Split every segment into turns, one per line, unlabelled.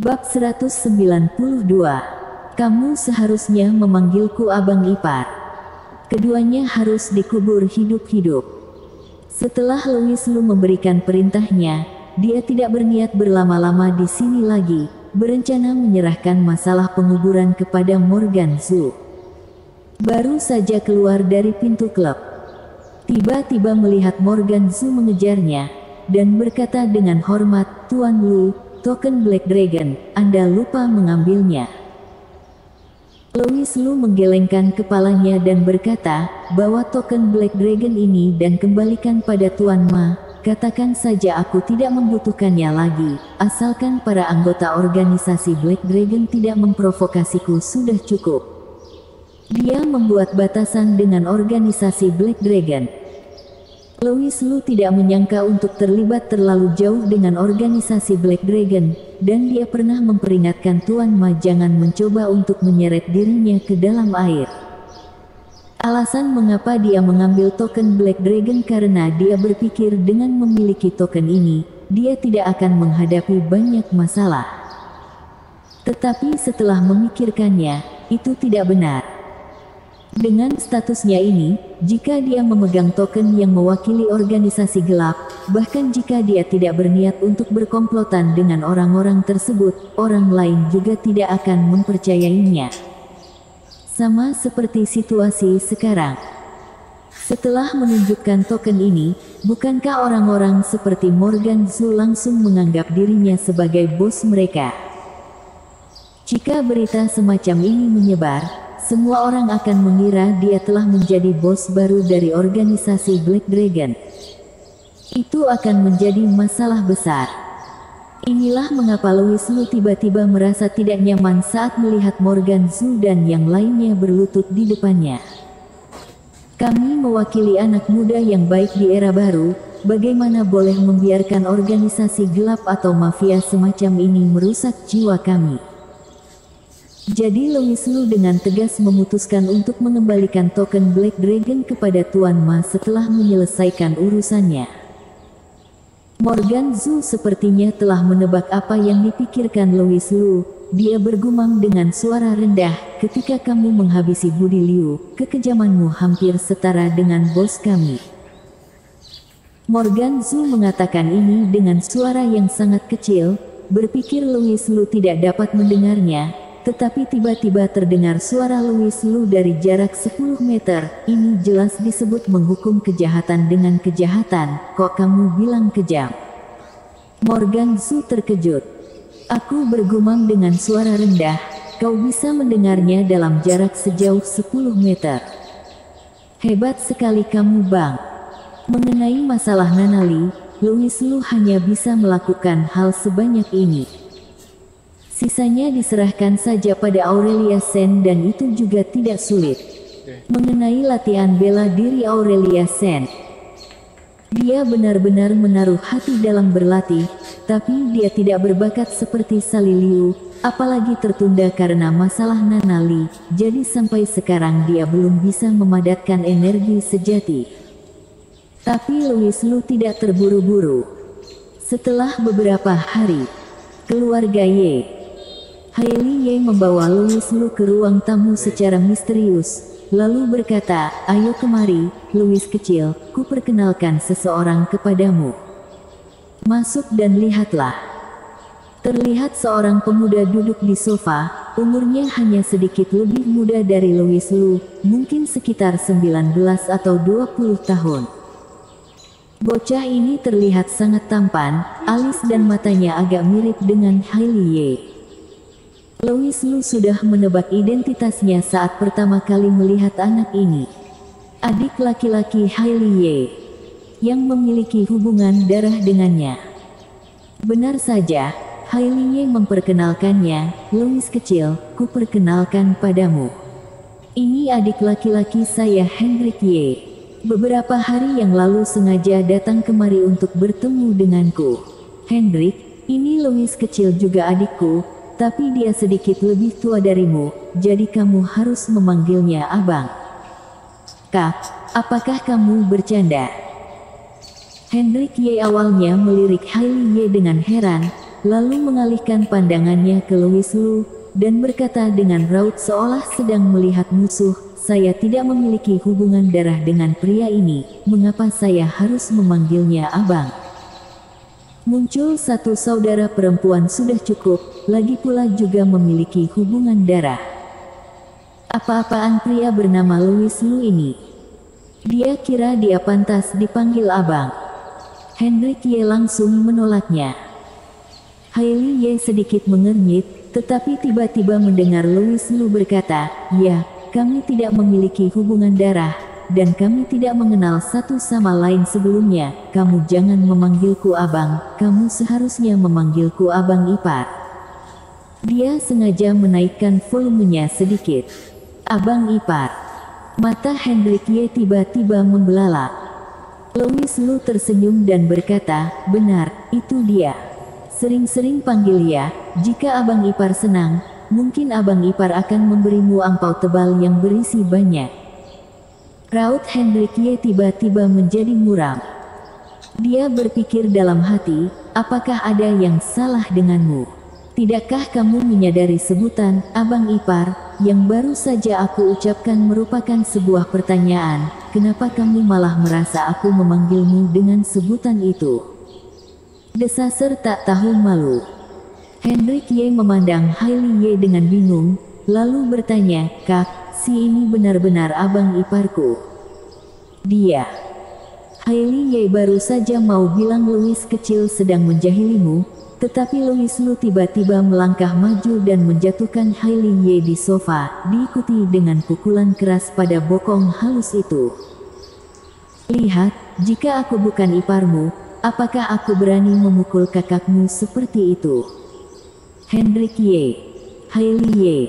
Bab 192. Kamu seharusnya memanggilku Abang Ipar. Keduanya harus dikubur hidup-hidup. Setelah Louis Lu memberikan perintahnya, dia tidak berniat berlama-lama di sini lagi, berencana menyerahkan masalah penguburan kepada Morgan Zhu. Baru saja keluar dari pintu klub, tiba-tiba melihat Morgan Zhu mengejarnya, dan berkata dengan hormat, "Tuan Lu, token Black Dragon, Anda lupa mengambilnya." Louis Lu menggelengkan kepalanya dan berkata, "Bawa token Black Dragon ini dan kembalikan pada Tuan Ma. Katakan saja aku tidak membutuhkannya lagi, asalkan para anggota organisasi Black Dragon tidak memprovokasiku sudah cukup." Dia membuat batasan dengan organisasi Black Dragon. Louis Lu tidak menyangka untuk terlibat terlalu jauh dengan organisasi Black Dragon, dan dia pernah memperingatkan Tuan Ma jangan mencoba untuk menyeret dirinya ke dalam air. Alasan mengapa dia mengambil token Black Dragon karena dia berpikir dengan memiliki token ini, dia tidak akan menghadapi banyak masalah. Tetapi setelah memikirkannya, itu tidak benar. Dengan statusnya ini, jika dia memegang token yang mewakili organisasi gelap, bahkan jika dia tidak berniat untuk berkomplotan dengan orang-orang tersebut, orang lain juga tidak akan mempercayainya. Sama seperti situasi sekarang. Setelah menunjukkan token ini, bukankah orang-orang seperti Morgan Zhu langsung menganggap dirinya sebagai bos mereka? Jika berita semacam ini menyebar, semua orang akan mengira dia telah menjadi bos baru dari organisasi Black Dragon. Itu akan menjadi masalah besar. Inilah mengapa Louis Lu tiba-tiba merasa tidak nyaman saat melihat Morgan Zhu dan yang lainnya berlutut di depannya. "Kami mewakili anak muda yang baik di era baru, bagaimana boleh membiarkan organisasi gelap atau mafia semacam ini merusak jiwa kami?" Jadi Louis Lu dengan tegas memutuskan untuk mengembalikan token Black Dragon kepada Tuan Ma setelah menyelesaikan urusannya. Morgan Zhu sepertinya telah menebak apa yang dipikirkan Louis Lu. Dia bergumam dengan suara rendah, "Ketika kamu menghabisi budi Liu, kekejamanmu hampir setara dengan bos kami." Morgan Zhu mengatakan ini dengan suara yang sangat kecil, berpikir Louis Lu tidak dapat mendengarnya. Tetapi tiba-tiba terdengar suara Louis Lu dari jarak 10 meter, "Ini jelas disebut menghukum kejahatan dengan kejahatan, kok kamu bilang kejam?" Morgan Zhu terkejut. "Aku bergumam dengan suara rendah, kau bisa mendengarnya dalam jarak sejauh 10 meter. Hebat sekali kamu Bang." Mengenai masalah Nanali, Louis Lu hanya bisa melakukan hal sebanyak ini. Sisanya diserahkan saja pada Aurelia Sen dan itu juga tidak sulit. Mengenai latihan bela diri Aurelia Sen, dia benar-benar menaruh hati dalam berlatih, tapi dia tidak berbakat seperti Sali Liu, apalagi tertunda karena masalah Nanali, jadi sampai sekarang dia belum bisa memadatkan energi sejati. Tapi Louis Lu tidak terburu-buru. Setelah beberapa hari, keluarga Hailey Ye membawa Louis Lu ke ruang tamu secara misterius, lalu berkata, "Ayo kemari, Louis kecil, ku perkenalkan seseorang kepadamu. Masuk dan lihatlah." Terlihat seorang pemuda duduk di sofa, umurnya hanya sedikit lebih muda dari Louis Lu, mungkin sekitar 19 atau 20 tahun. Bocah ini terlihat sangat tampan, alis dan matanya agak mirip dengan Hailey Ye. Louis Lu sudah menebak identitasnya saat pertama kali melihat anak ini. Adik laki-laki Hailey Ye, yang memiliki hubungan darah dengannya. Benar saja, Hailey Ye memperkenalkannya, "Louis kecil, ku perkenalkan padamu. Ini adik laki-laki saya Hendrik Ye. Beberapa hari yang lalu sengaja datang kemari untuk bertemu denganku. Hendrik, ini Louis kecil juga adikku. Tapi dia sedikit lebih tua darimu, jadi kamu harus memanggilnya Abang." "Kak, apakah kamu bercanda?" Hendrik Ye awalnya melirik Hailey Ye dengan heran, lalu mengalihkan pandangannya ke Louis Lu, dan berkata dengan raut seolah sedang melihat musuh, "Saya tidak memiliki hubungan darah dengan pria ini, mengapa saya harus memanggilnya abang?" Muncul satu saudara perempuan sudah cukup, lagi pula juga memiliki hubungan darah. Apa-apaan pria bernama Louis Lu ini? Dia kira dia pantas dipanggil abang. Hendrik Ye langsung menolaknya. Hailey Ye sedikit mengernyit, tetapi tiba-tiba mendengar Louis Lu berkata, "Ya, kami tidak memiliki hubungan darah, dan kami tidak mengenal satu sama lain sebelumnya. Kamu jangan memanggilku abang, kamu seharusnya memanggilku abang ipar." Dia sengaja menaikkan volumenya sedikit. "Abang ipar." Mata Hendrik Ye tiba-tiba membelalak. Louis Lu tersenyum dan berkata, "Benar, itu dia. Sering-sering panggil ya, jika abang ipar senang, mungkin abang ipar akan memberimu angpau tebal yang berisi banyak." Raut Hendrik Ye tiba-tiba menjadi muram. Dia berpikir dalam hati, apakah ada yang salah denganmu? Tidakkah kamu menyadari sebutan abang ipar yang baru saja aku ucapkan merupakan sebuah pertanyaan? Kenapa kamu malah merasa aku memanggilmu dengan sebutan itu? Desaser tak tahu malu. Hendrik Ye memandang Hailey Ye dengan bingung, lalu bertanya, "Kak, si ini benar-benar abang iparku?" "Dia." Hailey Ye baru saja mau bilang Louis kecil sedang menjahilimu, tetapi Louis Lu tiba-tiba melangkah maju dan menjatuhkan Hailey Ye di sofa, diikuti dengan pukulan keras pada bokong halus itu. "Lihat, jika aku bukan iparmu, apakah aku berani memukul kakakmu seperti itu?" Hendrik Ye. Hailey Ye.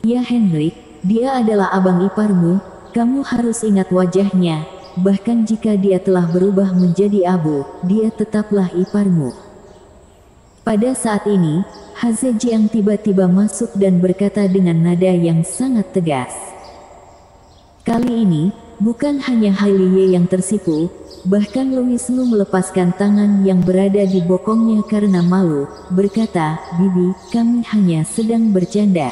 "Ya Hendrik, dia adalah abang iparmu, kamu harus ingat wajahnya, bahkan jika dia telah berubah menjadi abu, dia tetaplah iparmu." Pada saat ini, Haze Jiang tiba-tiba masuk dan berkata dengan nada yang sangat tegas. Kali ini, bukan hanya Hailey Ye yang tersipu, bahkan Louis Lu melepaskan tangan yang berada di bokongnya karena malu, berkata, "Bibi, kami hanya sedang bercanda."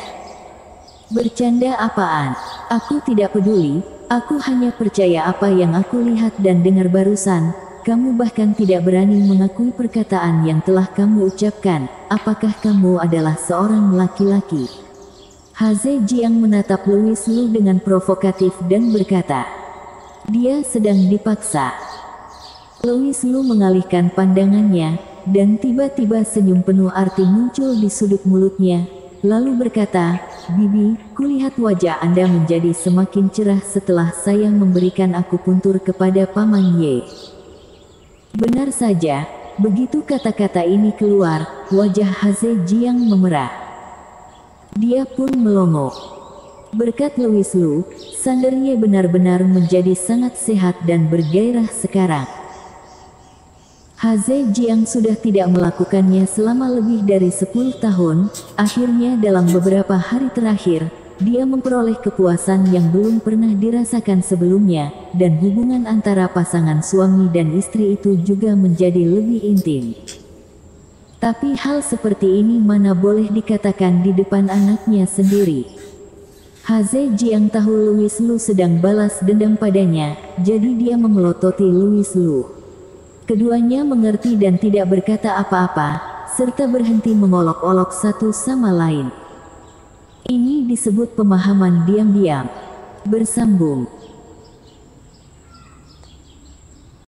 "Bercanda apaan? Aku tidak peduli, aku hanya percaya apa yang aku lihat dan dengar barusan. Kamu bahkan tidak berani mengakui perkataan yang telah kamu ucapkan. Apakah kamu adalah seorang laki-laki?" Haze Jiang menatap Louis Lu dengan provokatif dan berkata, "Dia sedang dipaksa." Louis Lu mengalihkan pandangannya, dan tiba-tiba senyum penuh arti muncul di sudut mulutnya, lalu berkata, "Bibi, kulihat wajah Anda menjadi semakin cerah setelah saya memberikan akupuntur kepada Paman Ye." Benar saja, begitu kata-kata ini keluar, wajah Haze Jiang memerah. Dia pun melongo. Berkat Louis Lu, Sander Ye benar-benar menjadi sangat sehat dan bergairah sekarang. Haze Jiang sudah tidak melakukannya selama lebih dari 10 tahun, akhirnya dalam beberapa hari terakhir, dia memperoleh kepuasan yang belum pernah dirasakan sebelumnya, dan hubungan antara pasangan suami dan istri itu juga menjadi lebih intim. Tapi hal seperti ini mana boleh dikatakan di depan anaknya sendiri. Haze Jiang tahu Louis Lu sedang balas dendam padanya, jadi dia memelototi Louis Lu. Keduanya mengerti dan tidak berkata apa-apa, serta berhenti mengolok-olok satu sama lain. Ini disebut pemahaman diam-diam. Bersambung.